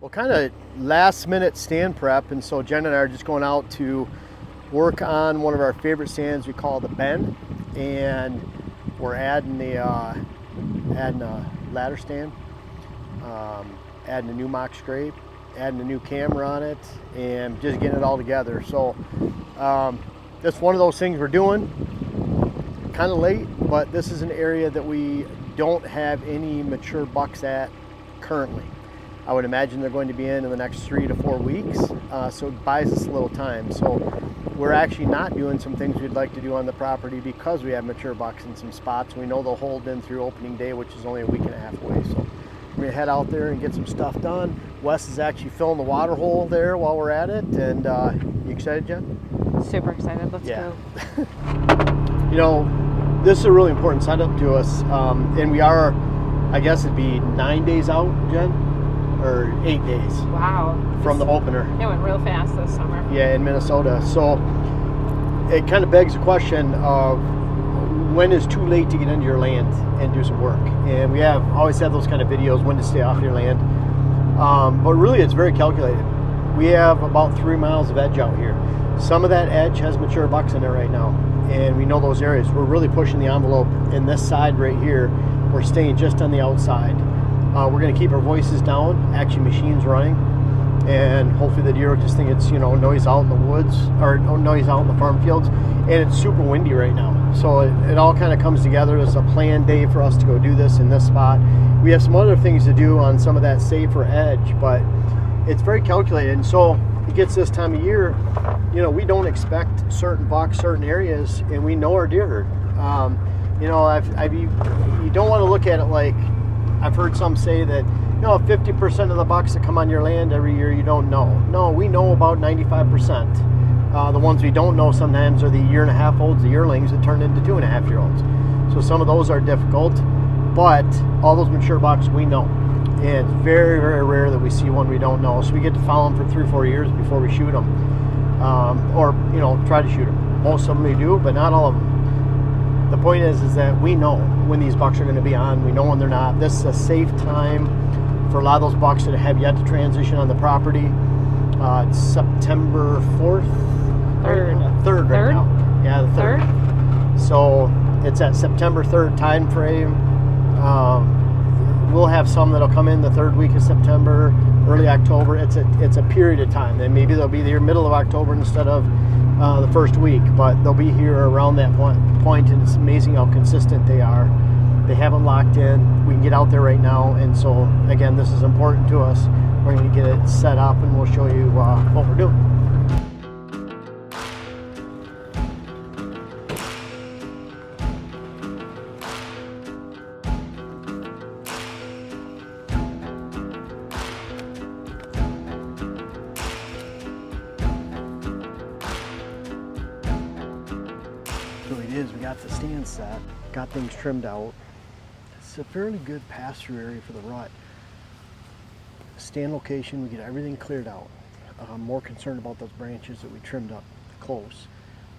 Well, kind of last minute stand prep, and so Jen and I are just going out to work on one of our favorite stands we call the Ben, and we're adding a ladder stand, adding a new mock scrape, adding a new camera on it, and just getting it all together. So that's one of those things we're doing kind of late, but this is an area that we don't have any mature bucks at currently. I would imagine they're going to be in the next 3 to 4 weeks, so it buys us a little time. So we're actually not doing some things we'd like to do on the property because we have mature bucks in some spots. We know they'll hold in through opening day, which is only a week and a half away. So we're gonna head out there and get some stuff done. Wes is actually filling the water hole there while we're at it. And you excited, Jen? Super excited. Let's go. You know, this is a really important setup to us, and we are, I guess it'd be 9 days out, Jen? Or 8 days. Wow. From the opener. It went real fast this summer. Yeah, in Minnesota. So it kind of begs the question of when is too late to get into your land and do some work. And we have always had those kind of videos, when to stay off your land. But really it's very calculated. We have about 3 miles of edge out here. Some of that edge has mature bucks in it right now. And we know those areas. We're really pushing the envelope in this side right here. We're staying just on the outside. We're going to keep our voices down, actually machines running, and hopefully the deer will just think it's, noise out in the woods, or noise out in the farm fields. And it's super windy right now. So it all kind of comes together. It's a planned day for us to go do this in this spot. We have some other things to do on some of that safer edge, but it's very calculated. And so it gets this time of year, we don't expect certain bucks, certain areas, and we know our deer herd. You don't want to look at it like, I've heard some say that 50% of the bucks that come on your land every year you don't know. No, we know about 95%. The ones we don't know sometimes are the 1.5-year-olds, the yearlings that turn into 2.5-year-olds. So some of those are difficult, but all those mature bucks we know. And it's very, very rare that we see one we don't know. So we get to follow them for 3 or 4 years before we shoot them, or try to shoot them. Most of them we do, but not all of them. The point is that we know when these bucks are going to be on. We know when they're not. This is a safe time for a lot of those bucks that have yet to transition on the property. It's September 4th? 3rd right now. Yeah, the 3rd. So it's at September 3rd time frame. We'll have some that'll come in the 3rd week of September, early October. It's a period of time. And maybe they'll be there middle of October instead of the first week, but they'll be here around that point, and it's amazing how consistent they are. They haven't locked in. We can get out there right now, and so again, this is important to us. We're going to get it set up, and we'll show you what we're doing. We got the stand set, got things trimmed out. It's a fairly good pass-through area for the rut. Stand location, we get everything cleared out. I'm more concerned about those branches that we trimmed up close.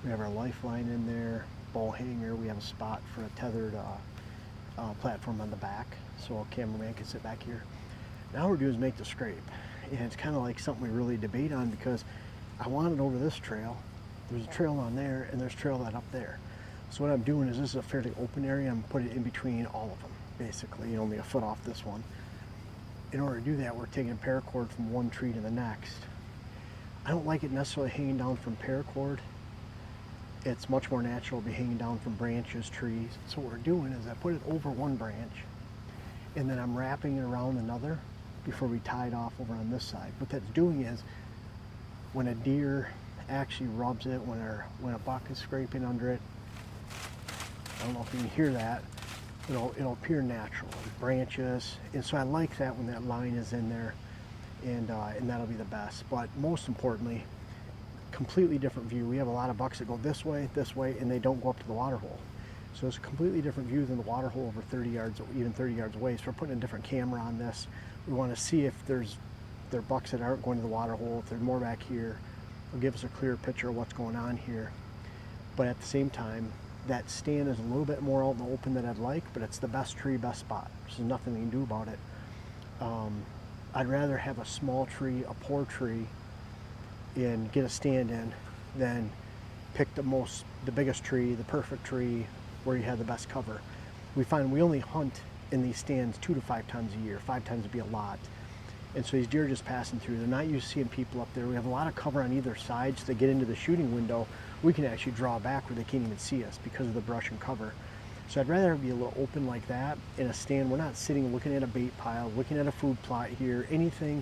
We have our lifeline in there, bow hanger. We have a spot for a tethered platform on the back, so a cameraman can sit back here. Now what we're doing is make the scrape, and it's kind of like something we really debate on because I want it over this trail. There's a trail on there, and there's a trail that up there. So what I'm doing is, this is a fairly open area. I'm putting it in between all of them, basically, only a foot off this one. In order to do that, we're taking a paracord from one tree to the next. I don't like it necessarily hanging down from paracord. It's much more natural to be hanging down from branches, trees. So what we're doing is I put it over one branch, and then I'm wrapping it around another before we tie it off over on this side. What that's doing is, when a deer actually rubs it, when a buck is scraping under it, I don't know if you can hear that, it'll appear natural, branches, and so I like that when that line is in there, and that'll be the best. But most importantly, completely different view. We have a lot of bucks that go this way, and they don't go up to the water hole. So it's a completely different view than the water hole over 30 yards, even 30 yards away. So we're putting a different camera on this. We want to see if there are bucks that aren't going to the water hole, if they're more back here. It'll give us a clear picture of what's going on here. But at the same time, that stand is a little bit more out in the open than I'd like, but it's the best tree, best spot. There's nothing we can do about it. I'd rather have a small tree, a poor tree, and get a stand in than pick the biggest tree, the perfect tree, where you have the best cover. We find we only hunt in these stands 2 to 5 times a year. 5 times would be a lot. And so these deer are just passing through. They're not used to seeing people up there. We have a lot of cover on either side, so they get into the shooting window. We can actually draw back where they can't even see us because of the brush and cover. So I'd rather be a little open like that in a stand. We're not sitting looking at a bait pile, looking at a food plot here, anything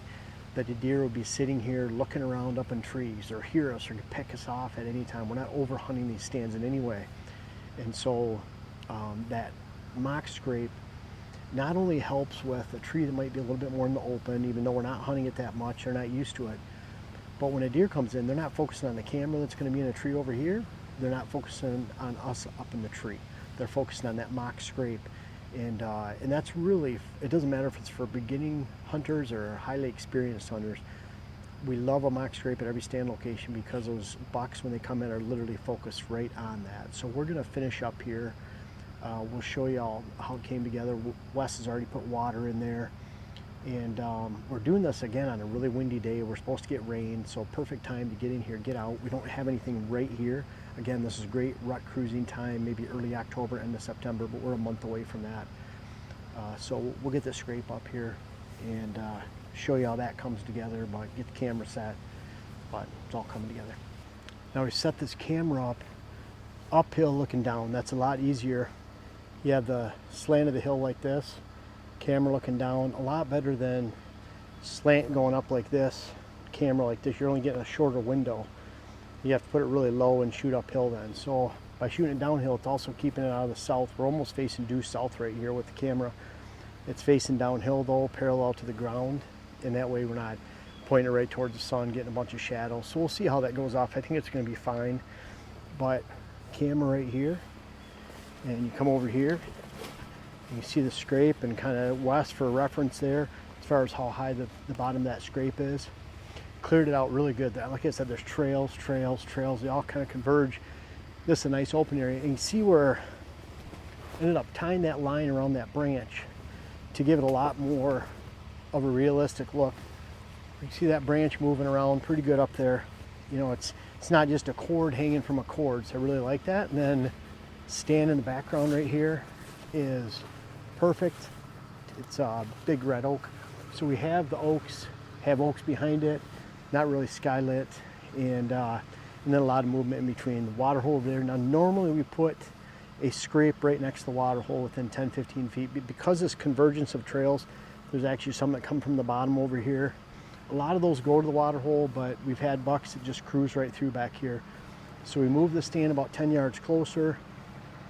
that the deer would be sitting here looking around up in trees or hear us or could pick us off at any time. We're not over hunting these stands in any way. And so that mock scrape not only helps with a tree that might be a little bit more in the open, even though we're not hunting it that much, they're not used to it. But when a deer comes in, they're not focusing on the camera that's going to be in a tree over here. They're not focusing on us up in the tree. They're focusing on that mock scrape. And that's really, it doesn't matter if it's for beginning hunters or highly experienced hunters. We love a mock scrape at every stand location because those bucks, when they come in, are literally focused right on that. So we're going to finish up here. We'll show you all how it came together. Wes has already put water in there. And we're doing this again on a really windy day. We're supposed to get rain, so perfect time to get in here, get out. We don't have anything right here. Again, this is great rut cruising time, maybe early October, end of September, but we're a month away from that. So we'll get this scrape up here and show you how that comes together, but get the camera set, but it's all coming together. Now we set this camera up uphill looking down. That's a lot easier. You have the slant of the hill like this, camera looking down, a lot better than slant going up like this, camera like this. You're only getting a shorter window. You have to put it really low and shoot uphill then. So by shooting it downhill, it's also keeping it out of the south. We're almost facing due south right here with the camera. It's facing downhill though, parallel to the ground, and that way we're not pointing it right towards the sun, getting a bunch of shadows. So we'll see how that goes off. I think it's going to be fine. But camera right here, and you come over here, you see the scrape and kind of west for reference there as far as how high the bottom of that scrape is. Cleared it out really good. Like I said, there's trails. They all kind of converge. This is a nice open area. And you see where I ended up tying that line around that branch to give it a lot more of a realistic look. You see that branch moving around pretty good up there. You know, it's not just a cord hanging from a cord, so I really like that. And then stand in the background right here is perfect. It's a big red oak. So we have the oaks, have oaks behind it, not really skylit, and then a lot of movement in between. The water hole there. Now normally we put a scrape right next to the water hole within 10-15 feet. But because this convergence of trails, there's actually some that come from the bottom over here. A lot of those go to the water hole, but we've had bucks that just cruise right through back here. So we moved the stand about 10 yards closer.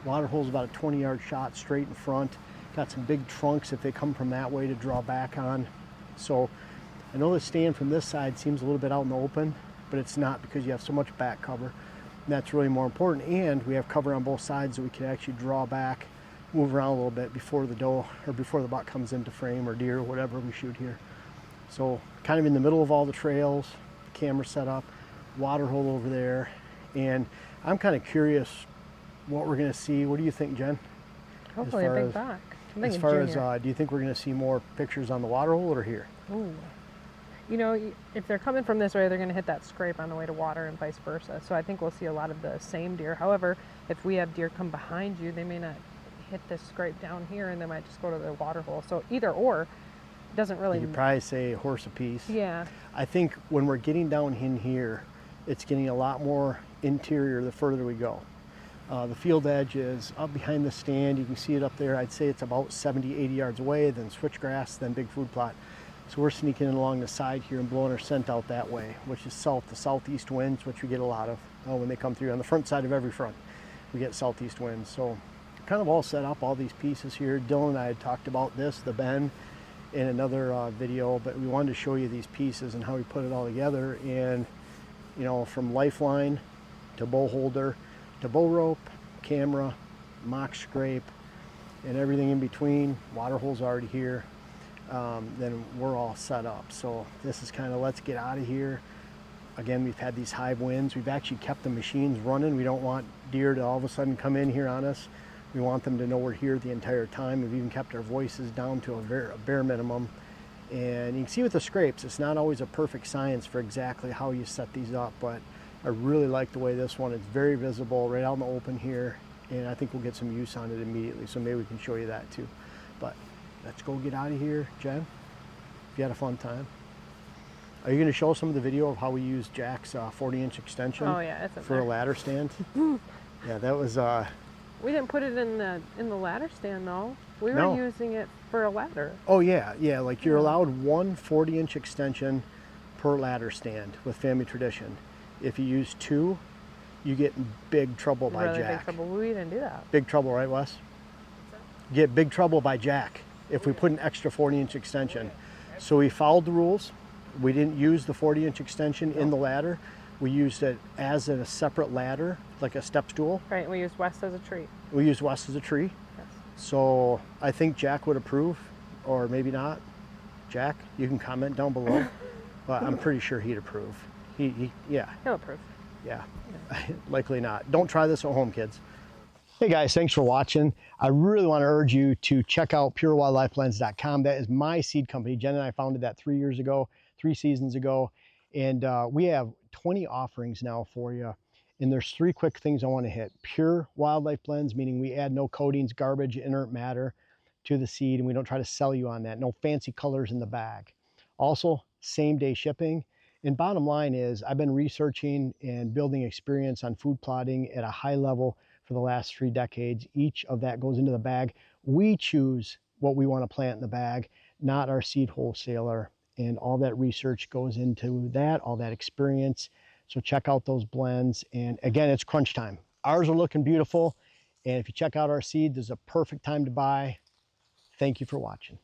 Water hole's about a 20-yard shot straight in front. Got some big trunks if they come from that way to draw back on. So I know the stand from this side seems a little bit out in the open, but it's not because you have so much back cover. And that's really more important. And we have cover on both sides so we can actually draw back, move around a little bit before the doe or before the buck comes into frame or deer or whatever we shoot here. So kind of in the middle of all the trails, camera set up, water hole over there. And I'm kind of curious what we're going to see. What do you think, Jen? Hopefully a big buck. As far as, do you think we're going to see more pictures on the water hole or here? Ooh. You know, if they're coming from this way, they're going to hit that scrape on the way to water and vice versa. So I think we'll see a lot of the same deer. However, if we have deer come behind you, they may not hit this scrape down here and they might just go to the water hole. So either or, doesn't really... You could probably say a horse apiece. Yeah. I think when we're getting down in here, it's getting a lot more interior the further we go. The field edge is up behind the stand. You can see it up there. I'd say it's about 70, 80 yards away, then switchgrass, then big food plot. So we're sneaking in along the side here and blowing our scent out that way, which is south, the southeast winds, which we get a lot of when they come through. On the front side of every front, we get southeast winds. So kind of all set up, all these pieces here. Dylan and I had talked about this, the bend, in another video, but we wanted to show you these pieces and how we put it all together. And, you know, from lifeline to bow holder to bow rope, camera, mock scrape, and everything in between. Water hole's already here. Then we're all set up. So this is kind of, let's get out of here. Again, we've had these high winds. We've actually kept the machines running. We don't want deer to all of a sudden come in here on us. We want them to know we're here the entire time. We've even kept our voices down to a bare minimum. And you can see with the scrapes, it's not always a perfect science for exactly how you set these up, but I really like the way this one is very visible right out in the open here, and I think we'll get some use on it immediately, so maybe we can show you that too. But let's go get out of here. Jen, if you had a fun time. Are you going to show some of the video of how we use Jack's 40-inch extension for a ladder stand? Yeah, that was... We didn't put it in the ladder stand though. We were using it for a ladder. Oh yeah, like you're allowed one 40-inch extension per ladder stand with family tradition. If you use two, you get in big trouble by Jack. Big trouble. We didn't do that. Big trouble, right, Wes? Get big trouble by Jack if we put an extra 40-inch extension. So we followed the rules. We didn't use the 40-inch extension in the ladder. We used it as a separate ladder, like a step stool. Right, we used West as a tree. We used West as a tree. Yes. So I think Jack would approve, or maybe not. Jack, you can comment down below, but I'm pretty sure he'd approve. Yeah. He'll approve. Yeah, likely not. Don't try this at home, kids. Hey guys, thanks for watching. I really want to urge you to check out purewildlifelens.com. That is my seed company. Jen and I founded that 3 seasons ago. And we have 20 offerings now for you. And there's 3 quick things I want to hit. Pure wildlife blends, meaning we add no coatings, garbage, inert matter to the seed, and we don't try to sell you on that. No fancy colors in the bag. Also, same day shipping. And bottom line is, I've been researching and building experience on food plotting at a high level for the last 3 decades. Each of that goes into the bag. We choose what we want to plant in the bag, not our seed wholesaler. And all that research goes into that, all that experience. So check out those blends. And again, it's crunch time. Ours are looking beautiful. And if you check out our seed, this is a perfect time to buy. Thank you for watching.